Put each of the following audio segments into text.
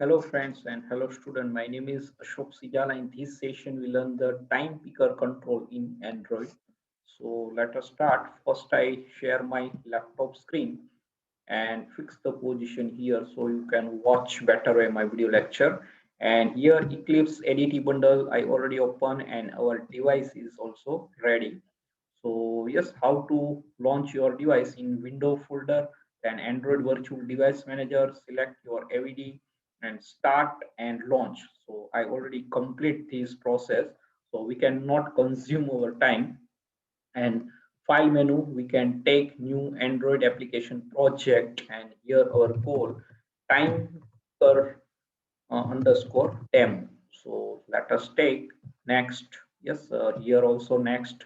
Hello friends and hello student. My name is Ashok Sijala. In this session, we learn the time picker control in Android. So let us start. First, I share my laptop screen and fix the position here so you can watch better my video lecture. And here Eclipse ADT bundle I already open and our device is also ready. So yes, how to launch your device in Window folder, then Android Virtual Device Manager, select your AVD and start and launch. So I already complete this process. So we cannot consume our time and file menu, we can take new Android application project and here our goal, time per underscore demo. So let us take next. Yes, here also next,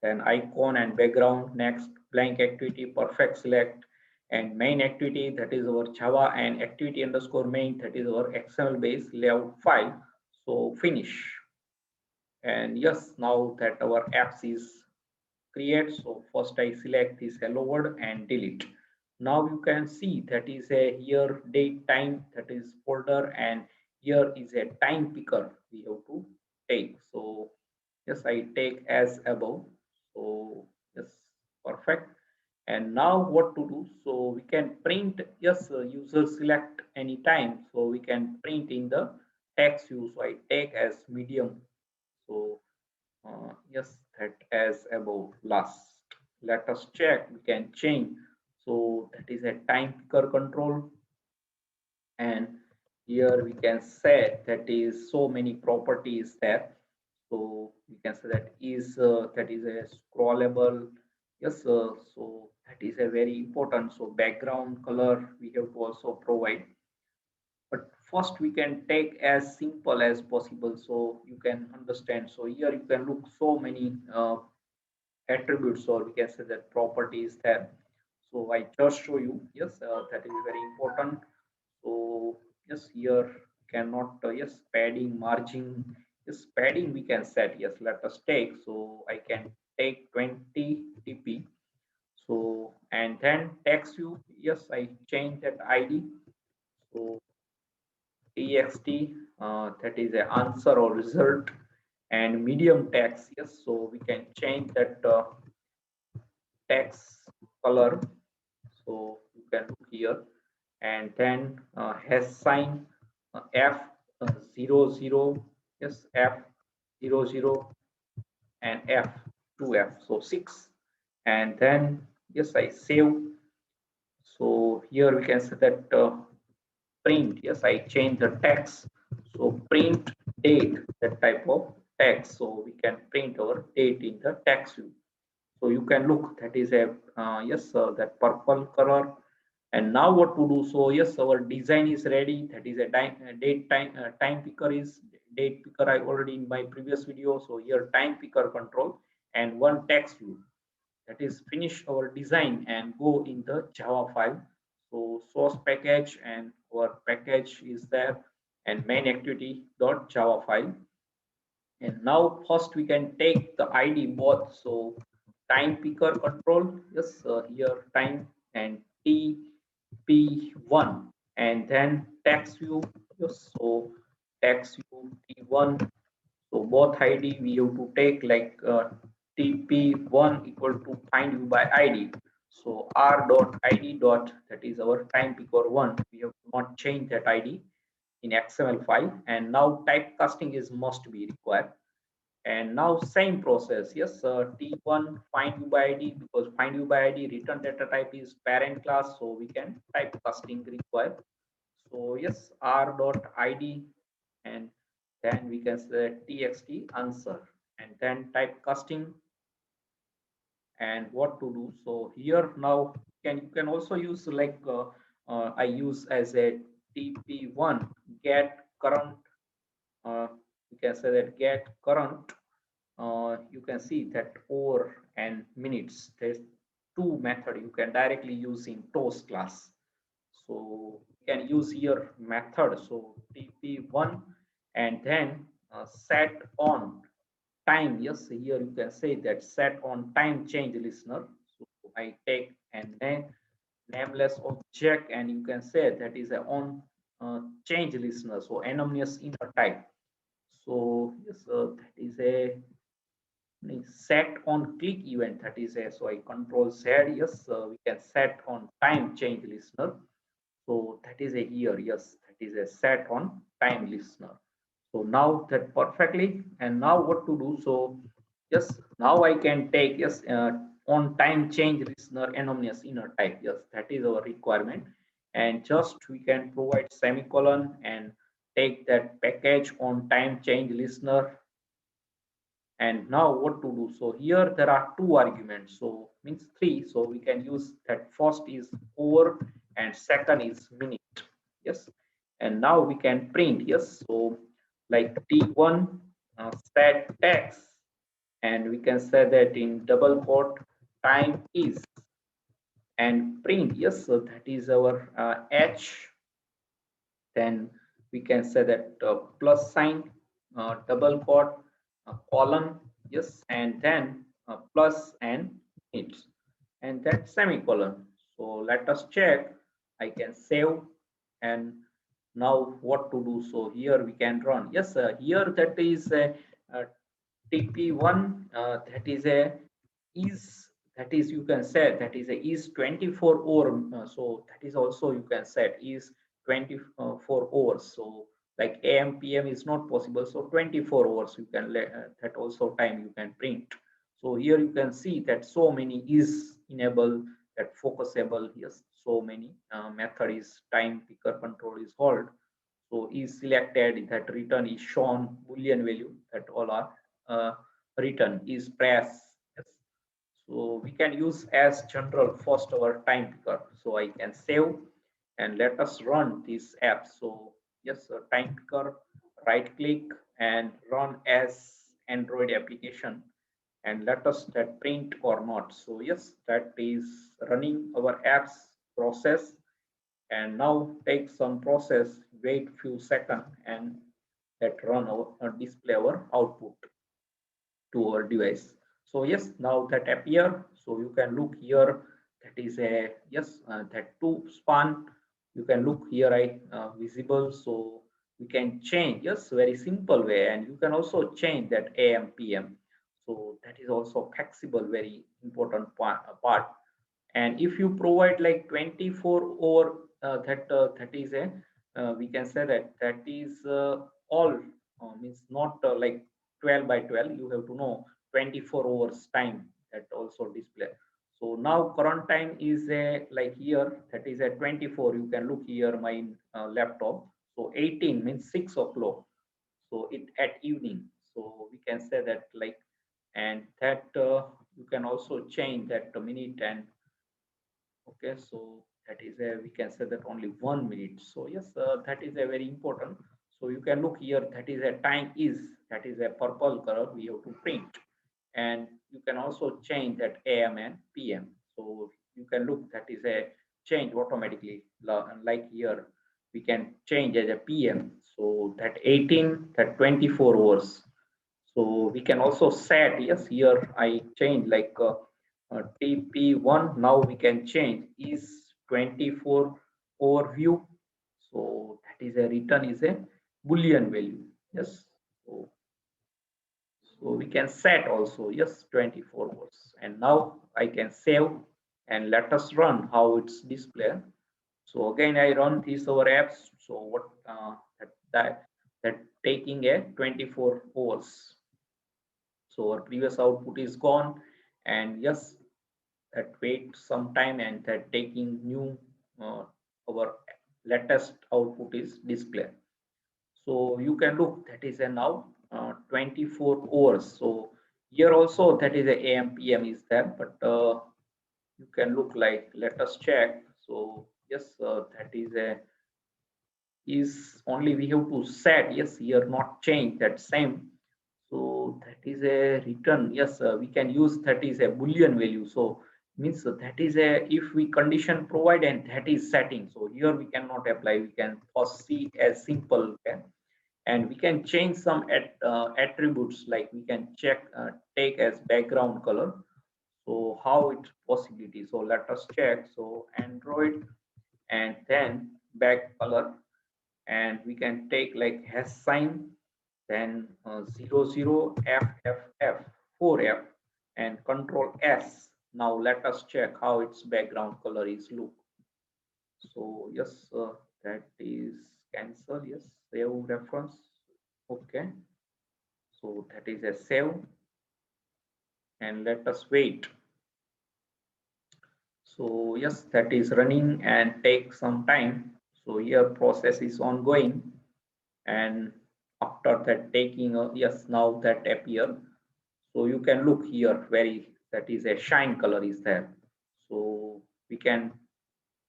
then icon and background next, blank activity perfect select, and main activity that is our Java and activity underscore main that is our XML based layout file. So finish. And yes, now that our apps is create, so first I select this hello world and delete. Now you can see that is a year date time, that is folder, and here is a time picker we have to take. So yes, I take as above. So yes, perfect. And now what to do? So we can print, yes, user select anytime, so we can print in the text view. So I take as medium. So yes, that as above last. Let us check, we can change. So that is a time picker control, and here we can say that is so many properties there. So we can say that is a scrollable. Yes, so that is a very important. So background color we have to also provide, but first we can take as simple as possible so you can understand. So here you can look so many attributes, or we can say that properties there. So I just show you. Yes, that is very important. So yes, here cannot yes, padding, margin. Yes, padding we can set. Yes, let us take. So I can take 20 dp. So and then text view. Yes, I change that id. So text, that is a answer or result, and medium text. Yes, so we can change that text color. So you can look here, and then hash sign, f 00. Yes, f 00 and f 2f, so 6. And then yes, I save. So here we can say that print. Yes, I change the text. So print date, that type of text. So we can print our date in the text view. So you can look, that is a yes, that purple color. And now what to do? So yes, our design is ready. That is a time picker is date picker I already in my previous video. So here time picker control and one text view, that is finish our design and go in the Java file. So source package and our package is there, and main activity dot Java file. And now first we can take the ID both. So time picker control, yes, here time and TP1, and then text view, yes, so text view T1. So both ID we have to take like TP1 equal to find view by ID. So r dot id dot, that is our time picker one. We have not changed that ID in XML file, and now typecasting is must be required. And now same process. Yes, T1 find view by ID, because find view by ID return data type is parent class, so we can typecasting required. So yes, r dot id, and then we can say txt answer, and then typecasting. And what to do? So here now you can also use like I use as a TP1 get current. You can say that get current. You can see that hour and minutes. There's two method you can directly use in toast class. So you can use here method. So TP1 and then set on time. Yes, here you can say that set on time change listener. So I take and then nameless object, and you can say that is a on change listener, so anonymous inner type. So yes, that is a set on click event, that is a, so I control Z, yes, we can set on time change listener. So that is a here, yes, that is a set on time listener. So now that perfectly, and now what to do? So yes, now I can take, yes, on time change listener anonymous inner type. Yes, that is our requirement, and just we can provide semicolon and take that package on time change listener. And now what to do? So here there are two arguments, so means three. So we can use that first is hour and second is minute. Yes, and now we can print. Yes, so like T1 set text, and we can say that in double quote time is, and print. Yes, so that is our H. Then we can say that plus sign, double quote, colon, yes, and then plus and hits, and then semicolon. So let us check. I can save, and now what to do? So here we can run. Yes, here that is a TP1, that is a is, that is you can set that is a is 24 or so that is also you can set is 24 hours. So like AM PM is not possible, so 24 hours you can let that also time you can print. So here you can see that so many is enable, that focusable, yes, so many method is time picker control is called. So is selected, that return is shown boolean value, that all are uh, written is press. Yes. So we can use as general first our time picker. So I can save, and let us run this app. So yes, time picker, right click and run as Android application, and let us that print or not. So yes, that is running our apps process, and now take some process, wait few seconds, and that run our display our output to our device. So yes, now that appear, so you can look here, that is a yes, that two span, you can look here, I visible. So we can change, yes, very simple way, and you can also change that AM PM. So that is also flexible, very important part. And if you provide like 24 or that is a we can say that that is all means not like 12 by 12, you have to know 24 hours time, that also display. So now current time is a like here, that is a 24, you can look here my laptop. So 18 means 6 o'clock, so it at evening. So we can say that like, and that you can also change that minute and okay. So that is a, we can say that only 1 minute. So yes, that is a very important. So you can look here, that is a time is, that is a purple color we have to print, and you can also change that AM and PM. So you can look, that is a change automatically, like here we can change as a PM. So that 18, that 24 hours. So we can also set, yes, here I change like TP1, now we can change is 24 overview. So that is a return is a boolean value. Yes. So, so we can set also, yes, 24 hours. And now I can save, and let us run how it's display. So again, I run these our apps. So what that taking a 24 hours. So our previous output is gone, and yes, that wait some time, and that taking new our latest output is display. So you can look, that is a now 24 hours. So here also that is a AM PM is there, but you can look like, let us check. So yes, that is a is only we have to set, yes, here not change that same. So that is a return, yes, we can use that is a boolean value. So means that is a, if we condition provide and that is setting, so here we cannot apply, we can first see as simple, okay? And we can change some attributes, like we can check take as background color. So how it's possibility, so let us check. So Android, and then back color, and we can take like hash sign, then 00 FFF 4F and control S. Now let us check how its background color is look. So yes, that is cancel. Yes, save reference. Okay, so that is a save, and let us wait. So yes, that is running and take some time. So here process is ongoing, and after that taking a yes, now that appear. So you can look here very that is a shine color is there. So we can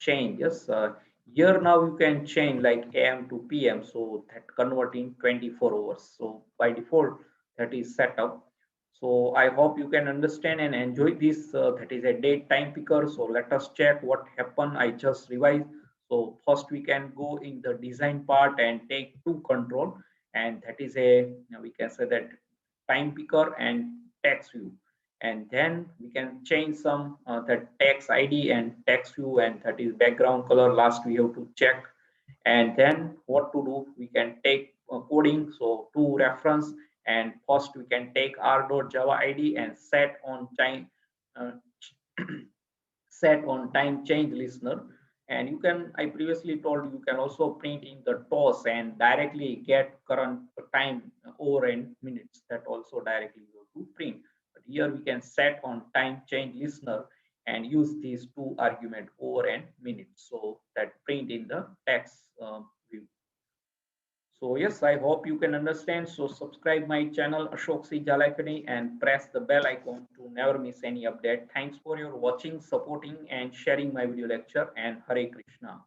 change. Yes, here now you can change like AM to PM, so that convert in 24 hours. So by default that is set up. So I hope you can understand and enjoy this. That is a date time picker. So let us check what happened. I just revised. So first we can go in the design part and take two control, and that is a we can say that time picker and text view, and then we can change some the text ID and text view, and that is background color. Last we have to check, and then what to do, we can take coding, so to reference, and first we can take r.java id and set on time uh, set on time change listener. And you can, I previously told you can also print in the toss and directly get current time over and minutes, that also directly go to print. But here we can set on time change listener and use these two argument over and minutes, so that print in the text view. So yes, I hope you can understand. So subscribe my channel Ashok C Jalakani and press the bell icon to never miss any update. Thanks for your watching, supporting and sharing my video lecture, and Hare Krishna.